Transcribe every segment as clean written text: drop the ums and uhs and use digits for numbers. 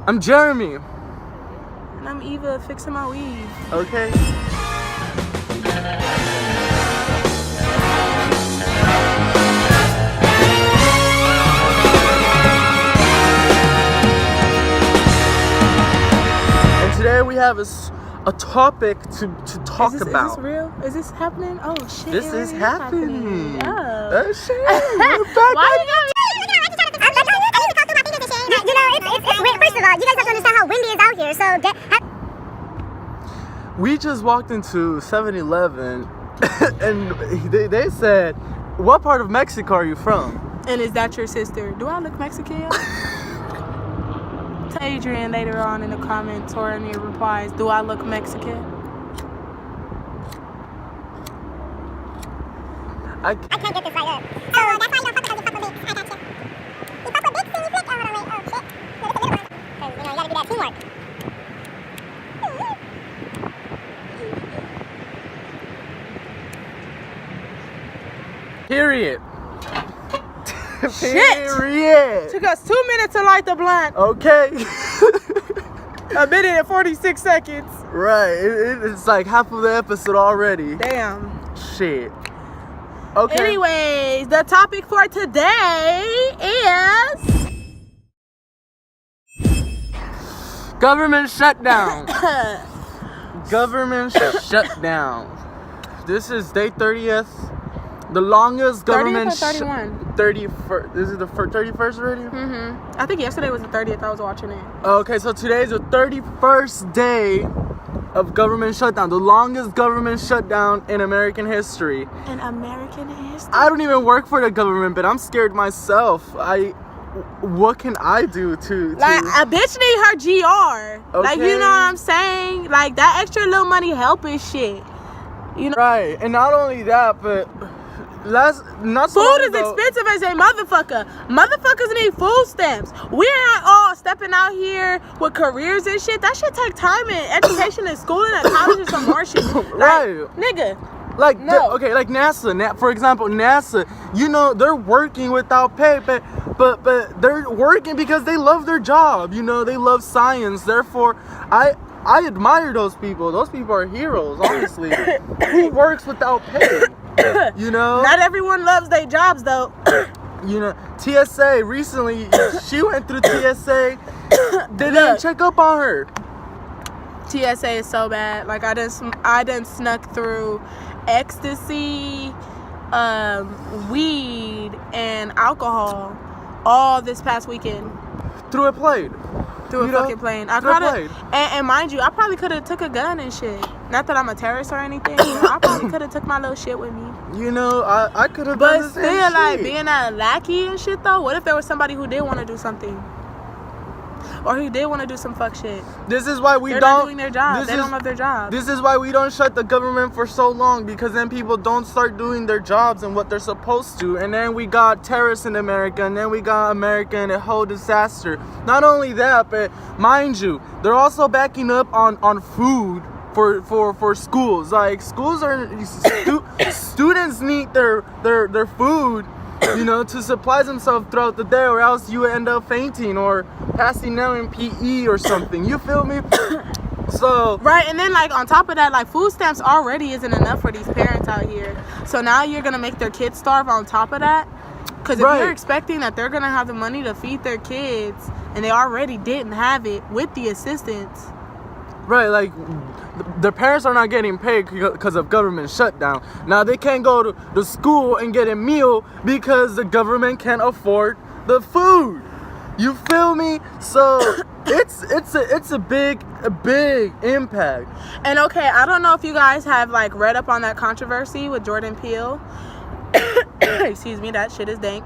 I'm Jeremy. And I'm Eva, fixing my weave. Okay. And today we have a topic to talk about. Is this real? Is this happening? Oh shit! This is happening. Oh Shit. We're back. Why you First of all, you guys have to understand how windy it is out here. So We just walked into 7-Eleven and they said, "What part of Mexico are you from?" And is that your sister? Do I look Mexican? Tell Adrian later on in the comments or in your replies. Do I look Mexican? I can't get this right up. So that's why you don't fuck with us. You fuck with Biggs. I got you. You fuck with Biggs, then you flick. Oh, hold on, wait. Oh, shit. No, that's a little one. Because, you gotta do that teamwork. Period. Shit. Period. Took us 2 minutes to light the blunt. Okay. A minute and 46 seconds. Right. It's like half of the episode already. Damn. Shit. Okay. Anyways, the topic for today is Government shutdown. Government shutdown. This is day 30th. The longest government 30th or 31? 31st. This is the 31st already? Mm-hmm. I think yesterday was the 30th. I was watching it. Okay, so today is the 31st day of government shutdown. The longest government shutdown in American history. In American history? I don't even work for the government, but I'm scared myself. What can I do to Like, a bitch need her GR. Okay. Like, you know what I'm saying? Like, that extra little money helping shit. You know? Right, and not only that, but not so Food long is ago- expensive as a motherfucker. Motherfuckers need food stamps. We're not all stepping out here with careers and shit. That shit take time and education and schooling and college and some more shit. Like, Right. nigga. Like, No. okay, like NASA. For example, NASA, you know, they're working without pay, but they're working because they love their job. You know, they love science. Therefore, I admire those people. Those people are heroes, honestly. Who works without pay? You know? Not everyone loves their jobs, though. You know, TSA, recently, she went through TSA. They didn't check up on her. TSA is so bad. Like, I done snuck through ecstasy, weed, and alcohol all this past weekend. Through a plane. Through a You know, fucking plane. I through a could plane. have, and mind you, I probably could have took a gun and shit. Not that I'm a terrorist or anything. You know, I probably could have took my little shit with me. You know, I could have done But the still, same like, shit. being a lackey and shit, though, what if there was somebody who did want to do something? Or who did want to do some fuck shit? This is why we They're don't not doing their job. They don't love their job. This is why we don't shut the government for so long, because then people don't start doing their jobs and what they're supposed to. And then we got terrorists in America, and then we got America in a whole disaster. Not only that, but mind you, they're also backing up on food for schools. Like, schools are students need their food, you know, to supply themselves throughout the day, or else you end up fainting or passing out in PE or something. You feel me? So Right, and then, like, on top of that, like, food stamps already isn't enough for these parents out here. So now you're gonna make their kids starve on top of that? Because if Right. you're expecting that they're gonna have the money to feed their kids, and they already didn't have it with the assistance. right, like the parents are not getting paid because of government shutdown. Now they can't go to school and get a meal because the government can't afford the food. You feel me? So it's a big impact. And okay, I don't know if you guys have, like, read up on that controversy with Jordan Peele. Excuse me, that shit is dank.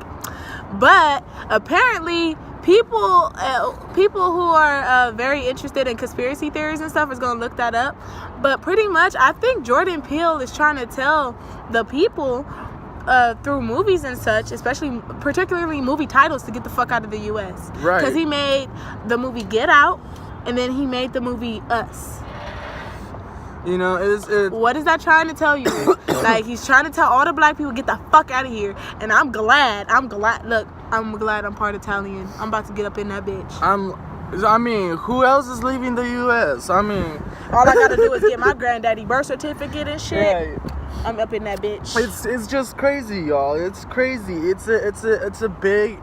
But apparently people who are very interested in conspiracy theories and stuff is gonna look that up. But pretty much, I think Jordan Peele is trying to tell the people through movies and such, particularly movie titles, to get the fuck out of the U.S. Right. Because he made the movie Get Out, and then he made the movie Us. You know, it's What is that trying to tell you? Like, he's trying to tell all the black people, get the fuck out of here. And I'm glad. Look, I'm glad I'm part Italian. I'm about to get up in that bitch. I mean, who else is leaving the U.S.? I mean, all I gotta do is get my granddaddy birth certificate and shit. Right. I'm up in that bitch. It's just crazy, y'all. It's crazy. It's a big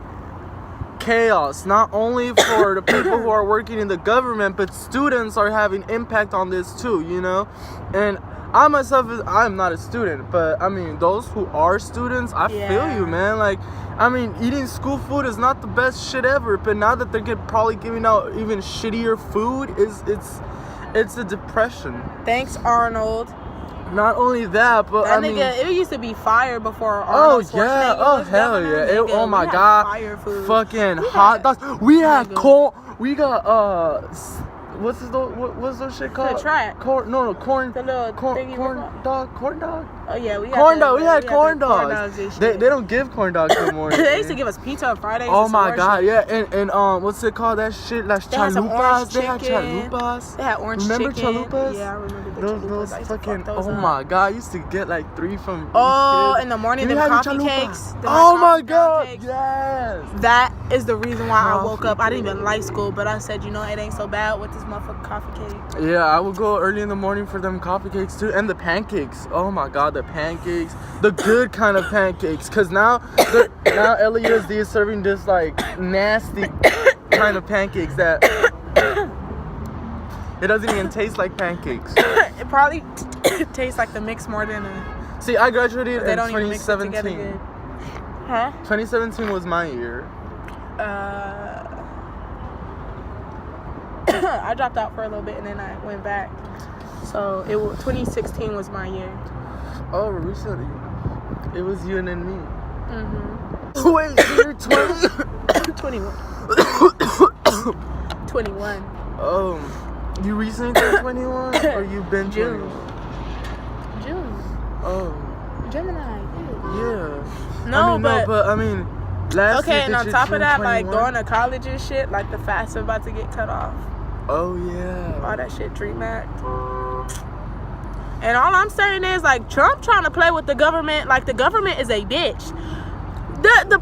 chaos. Not only for the people who are working in the government, but students are having impact on this too. You know, and I myself I'm not a student, but I mean those who are students, I feel you, man. Like, I mean, eating school food is not the best shit ever, but now that they're probably giving out even shittier food, it's a depression. Thanks, Arnold. Not only that, but that I mean, it used to be fire before Arnold Schwarzenegger was hell governor. yeah! Nigga, Oh my we god, had fire food. fucking hot dogs. We had corn. We got what's those shit called? The track. Corn. No, corn. The little thingy corn dog. Corn dog. Oh yeah, we had corn dog. We had corn corn dogs. and shit. They don't give corn dogs anymore. They used to give us pizza on Fridays. Oh and my some god, shit. yeah, and what's it called? That shit, like They had some orange chalupas. They had chicken. chalupas. They had orange Remember chicken. chalupas? Yeah, I remember the Those chalupas. I used to fucking. fuck those Oh up. my god, I used to get like 3 from. Oh, each in the morning, kid. them You had coffee chalupa? cakes. them Oh my coffee ground god, cakes. yes. That is the reason why I woke Coffee up. I didn't even cake. like school, but I said, you know, it ain't so bad with this motherfucking coffee cake. Yeah, I would go early in the morning for them coffee cakes too, and the pancakes. Oh my god, the pancakes, the good kind of pancakes. Cause now LAUSD is serving this like nasty kind of pancakes that it doesn't even taste like pancakes. It probably tastes like the mix more than a. See, I graduated They in don't even mix it together 2017. good. Huh? 2017 was my year. I dropped out for a little bit and then I went back. So 2016 was my year. Oh, recently. It was you and then me. Mm-hmm. Wait, you're 20? 21. 21. Oh, you recently turned 21? Or you been June. 21? June. Oh, Gemini. yeah. No, I mean, last year, okay, and did on you top of turn that, like 21? going to college and shit, like the FAFSA about to get cut off. Oh, yeah. All that shit, Dream Act. And all I'm saying is, like, Trump trying to play with the government, like the government is a bitch. The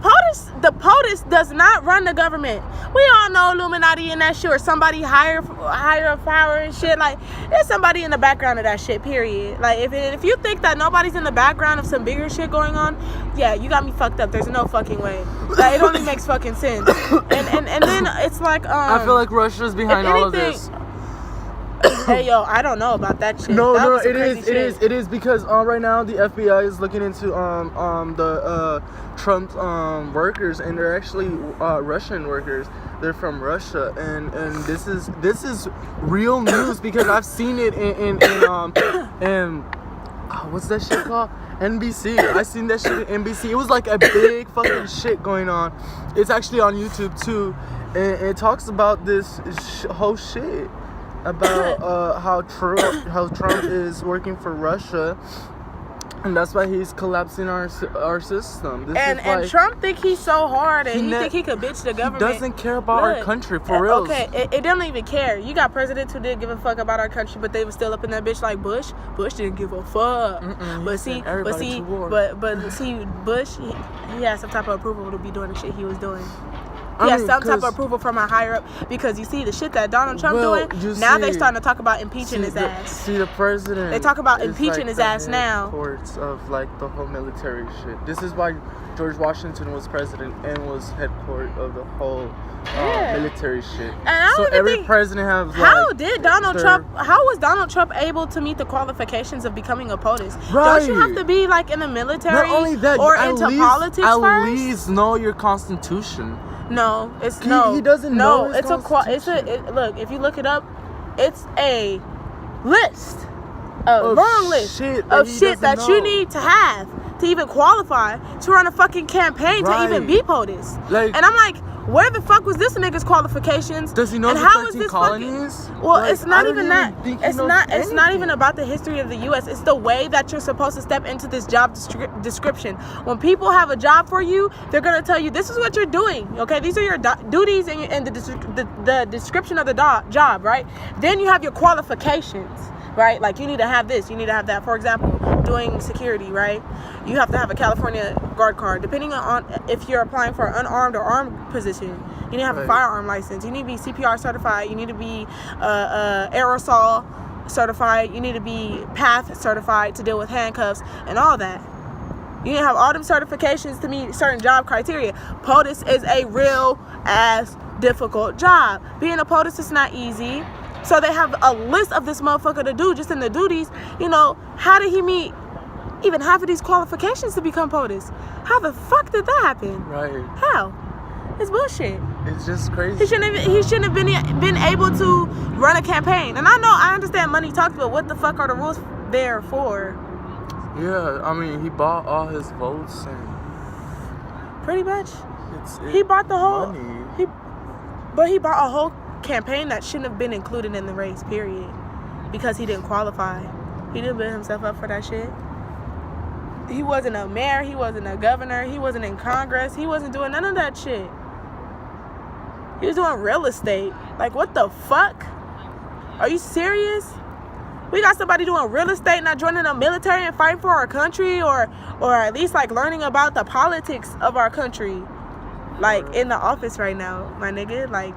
POTUS does not run the government. We all know Illuminati and that shit, or somebody higher of power and shit. Like, there's somebody in the background of that shit, period. Like, if you think that nobody's in the background of some bigger shit going on, yeah, you got me fucked up. There's no fucking way. Like, it only makes fucking sense. And then it's like, I feel like Russia's behind all of this. Hey yo, I don't know about that shit. No, That was some it crazy shit. is because right now the FBI is looking into the Trump's workers, and they're actually Russian workers. They're from Russia, and this is real news because I've seen it in what's that shit called? NBC. I seen that shit in NBC. It was like a big fucking shit going on. It's actually on YouTube too, and it talks about this whole shit. About how Trump is working for Russia, and that's why he's collapsing our system. And Trump think he's so hard, and he think he could bitch the government. He doesn't care about our country, for real. Okay, it don't even care. You got presidents who didn't give a fuck about our country, but they were still up in that bitch like Bush. Bush didn't give a fuck. But see, Bush, he had some type of approval to be doing the shit he was doing. He has some type of approval from a higher up, because you see the shit that Donald Trump doing. Now they starting to talk about impeaching his ass. See, the president. They talk about impeaching his ass now. Courts of like the whole military shit. This is why George Washington was president and was headquarters of the whole military shit. And I don't every think, president has. How was Donald Trump able to meet the qualifications of becoming a POTUS? Right. Don't you have to be like in the military? Not only that, or into politics first? At least know your constitution. No, it's He doesn't know his look, if you look it up, it's a list, a long list of shit that you need to have to even qualify to run a fucking campaign to even be POTUS. And I'm like, where the fuck was this nigga's qualifications? Does he know and the how 13 is this colonies? Fucking, well, like, it's not even that. It's not even anything. about the history of the U.S. It's the way that you're supposed to step into this job description. When people have a job for you, they're gonna tell you this is what you're doing. Okay, these are your duties and the description of the job, right? Then you have your qualifications. right? Like, you need to have this, you need to have that. For example, doing security, right? You have to have a California guard card. Depending on if you're applying for an unarmed or armed position, you need to have a firearm license. You need to be CPR certified. You need to be aerosol certified. You need to be PATH certified to deal with handcuffs and all that. You need to have all them certifications to meet certain job criteria. POTUS is a real ass difficult job. Being a POTUS is not easy. So they have a list of this motherfucker to do just in the duties. You know, how did he meet even half of these qualifications to become POTUS? How the fuck did that happen? Right. How? It's bullshit. It's just crazy. He shouldn't have been able to run a campaign. And I understand money talks, but what the fuck are the rules there for? Yeah, I mean, he bought all his votes and pretty much. He bought the whole money. But he bought a whole campaign that shouldn't have been included in the race, period. Because he didn't qualify. He didn't build himself up for that shit. He wasn't a mayor, he wasn't a governor, he wasn't in Congress, he wasn't doing none of that shit. He was doing real estate. Like, what the fuck? Are you serious? We got somebody doing real estate, not joining the military and fighting for our country, or at least like learning about the politics of our country. Like, in the office right now, my nigga. Like,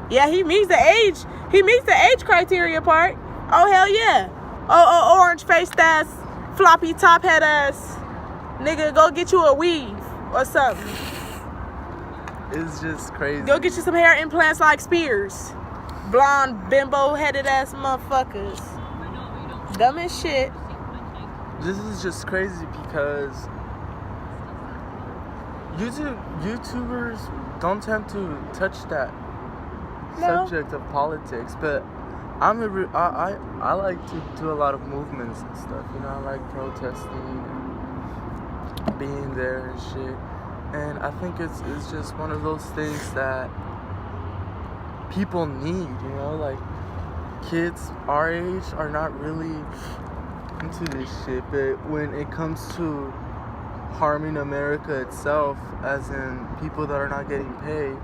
yeah, he meets the age criteria part. Oh, hell yeah. Oh, orange faced ass, floppy top head ass nigga, go get you a weave or something. It's just crazy. Go get you some hair implants like Spears. Blonde, bimbo-headed ass motherfuckers. Dumb as shit. This is just crazy because YouTubers don't tend to touch that subject of politics, but I like to do a lot of movements and stuff. You know, I like protesting and being there and shit. And I think it's just one of those things that people need, you know, like kids our age are not really into this shit, but when it comes to harming America itself, as in people that are not getting paid,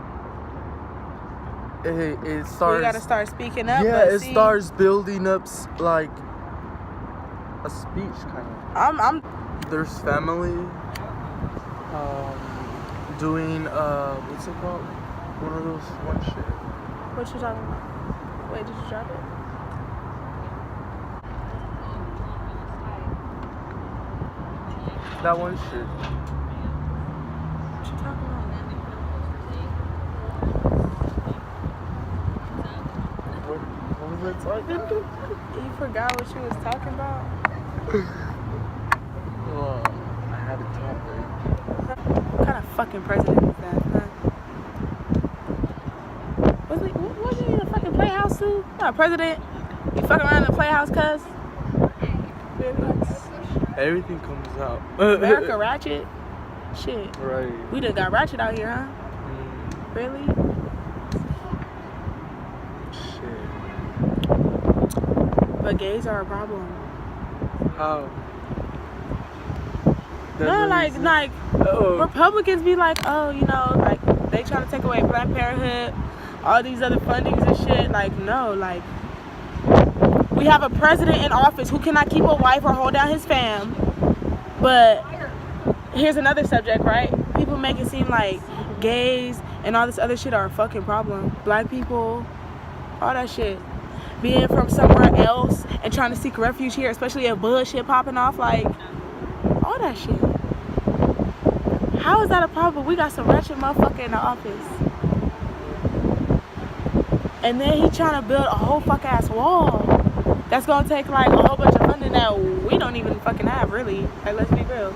it starts. We gotta start speaking up. Yeah, it starts building up like a speech kind of. There's family doing what's it called? One shit. What you talking about? Wait, did you drop it? That one shit. What you talking about? What was I talking about? You forgot what you was talking about? Oh, I had a topic. What kind of fucking president is that, huh? Wasn't he in a fucking playhouse too? Not a president. You fucking around in the playhouse, cuz? Everything comes out. America ratchet? Shit. Right. We done got ratchet out here, huh? Really? Shit. But gays are a problem. How? No, like Republicans be like, oh, you know, like they trying to take away Planned Parenthood, all these other fundings and shit. Like, no, like we have a president in office who cannot keep a wife or hold down his fam. But here's another subject, right? People make it seem like gays and all this other shit are a fucking problem. Black people, all that shit. Being from somewhere else and trying to seek refuge here, especially if bullshit popping off, like all that shit. How is that a problem? We got some ratchet motherfucker in the office. And then he trying to build a whole fuck ass wall. That's gonna take like a whole bunch of funding that we don't even fucking have, really. Like, let's be real.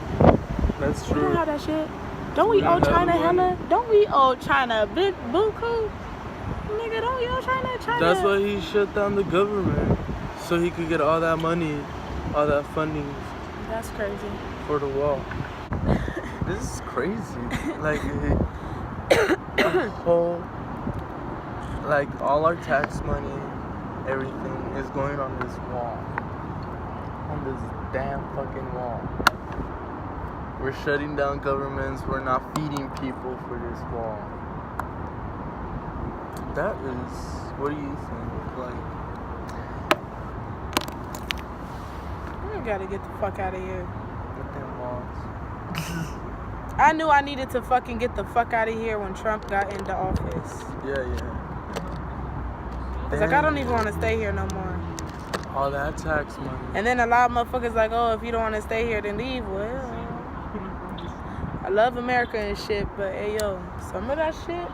That's true. We don't have that shit. Don't we owe China hella? Don't we owe China big buku? Nigga, don't we owe China? That's why he shut down the government, so he could get all that money, all that funding. That's crazy. For the wall. This is crazy. Like, the whole, like, all our tax money, everything is going on this wall. On this damn fucking wall. We're shutting down governments. We're not feeding people for this wall. That is, what do you think? Like, gotta get the fuck out of here. With them laws. I knew I needed to fucking get the fuck out of here when Trump got into office. Yeah. It's like, I don't even want to stay here no more. All that tax money. And then a lot of motherfuckers like, oh, if you don't want to stay here, then leave. Well, I love America and shit, but hey, yo, some of that shit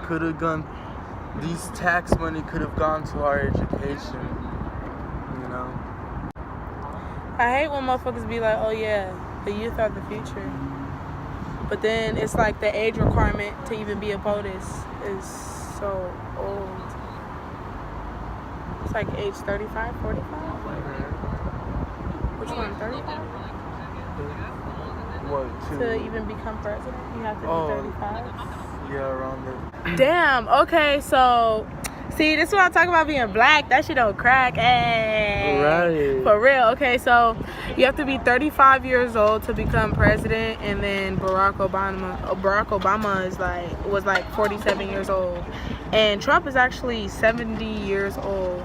could have gone. These tax money could have gone to our education. You know. I hate when motherfuckers be like, oh yeah, the youth are the future. But then it's like the age requirement to even be a POTUS is so old. It's like age 35, 45? Which one, 35? What, To even become president, you have to be 35? Yeah, around there. Damn, okay, so... See, this is what I'm talking about being black. That shit don't crack. Hey. Right. For real. Okay, so you have to be 35 years old to become president, and then Barack Obama was like 47 years old, and Trump is actually 70 years old.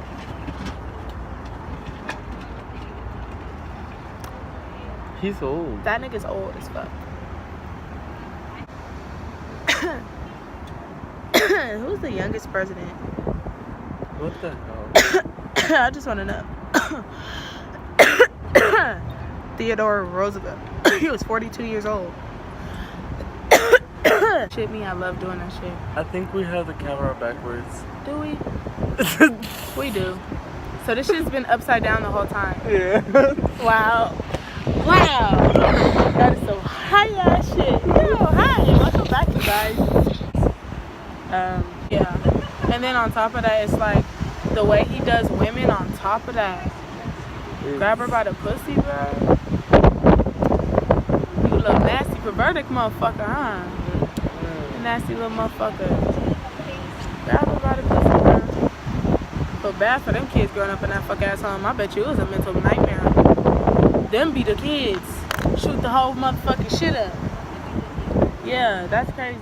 He's old. That nigga's old as fuck. Who's the youngest president? What the hell? I just want to know. Theodore Roosevelt. He was 42 years old. Shit me, I love doing that shit. I think we have the camera backwards. Do we? We do. So this shit's been upside down the whole time. Yeah. Wow. That is so high ass shit. Yo, hi. Welcome back, you guys. Yeah. And then on top of that, it's like the way he does women on top of that. Grab her by the pussy, bro. You little nasty perverted motherfucker, huh? You nasty little motherfucker. Grab her by the pussy, bro. Feel bad for them kids growing up in that fuck ass home. I bet you it was a mental nightmare. Them be the kids. Shoot the whole motherfucking shit up. Yeah, that's crazy.